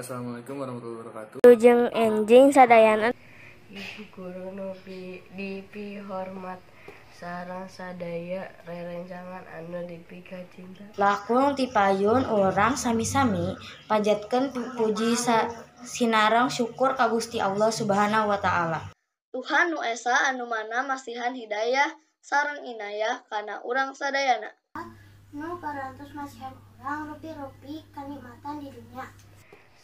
Assalamualaikum warahmatullahi wabarakatuh. Jeung enjing sadayana Ibu guru nu dipihormat sareng sadaya rerencangan anu dipikacinta. Lakung ti payun urang sami-sami pajatkeun puji sinareng syukur ka Gusti Allah Subhanahu wa taala. Tuhan nu esa anu mana masihan hidayah sareng inayah kana urang sadayana. Nu parantos masihan urang rupi-rupi kanikmatan di dunia.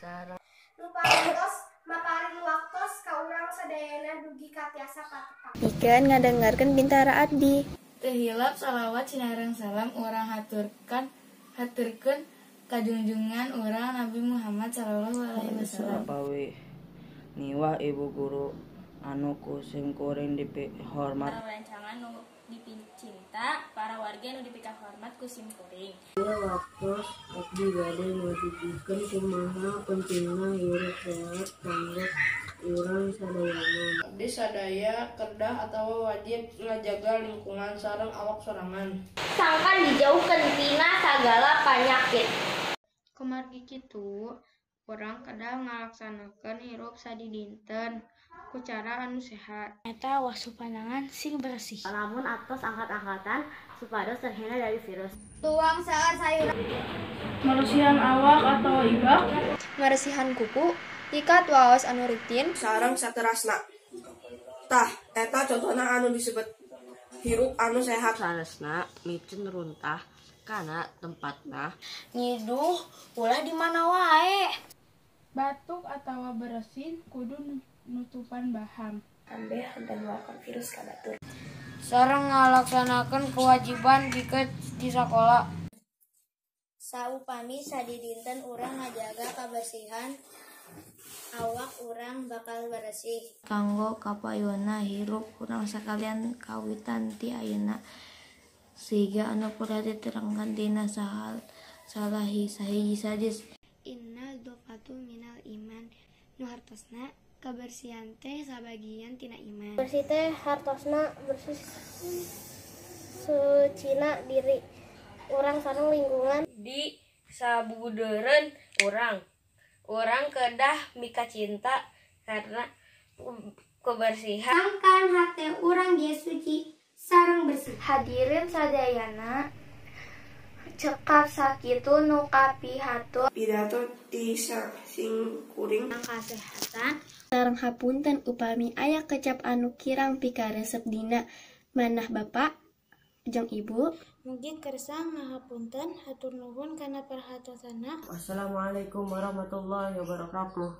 Sareng Nu parantos maparing waktos ka urang sadayana dugi ka tiasa patepang. pikeun ngadengarkeun bintara abdi. Teu hilap salawat sinareng salam urang haturkeun kajunjungan urang Nabi Muhammad sallallahu alaihi wasallam. Pawi niwah ibu guru anu kusim kuring dipihormat. Para rancangan nu dicinta, para warga nu dipikah hormat kusim kuring. ieu waktos abdi bade ngadugikeun kumaha pentingna hirup sehat kanggo urang sadayana. Abdi sadaya kedah atawa wajib ngajaga lingkungan sareng awak sorangan. Sangkan dijauhkeun tina sagala panyakit. Kumargi kitu, urang kedah ngalaksanakeun hirup sadidinten ku cara anu sehat. Eta wasup pandangan sing bersih. Lamun atos angkat-angkatan supados terhindar dari virus. Tuang saar sayuran. Maresihan awak atau ibak, Maresihan kuku, ikat waos anu rutin, sareng saterasna. Tah, eta contohna anu disebut hirup anu sehat. Sanesna micen runtah kana tempatna. Nyiduh ulah di mana wae. Batuk atawa bersin kudu nutupan baham. ambe handaluakeun virus ka batur. Sareng ngalaksanakeun kewajiban pikeun di sakola. Saupami sadidinten urang ngajaga kabersihan awak urang bakal bersih. Kanggo kapayuna hirup urang sakalian kawitan ti ayeuna sehingga anu kudu diterangkan tina sahiji sadis. Innal dhofatu minal iman nu hartosna kabersihan teh sabagian tina iman. Bersih teh hartosna bersih sucina diri urang sareng lingkungan. Di sabudeureun urang kedah mika cinta karena kebersihan. Sangkan hate urang ge suci sareng bersih. Hadirin sadayana cekap sakitu nu kapihatur Pidato ti sing kuring Kesehatan sareng hapunten upami aya kecap anu kirang pikaresep dina manah Bapak jeung Ibu. Mugi kersa ngahapunten hatur nuhun kana perhatianna. Wassalamualaikum warahmatullahi wabarakatuh.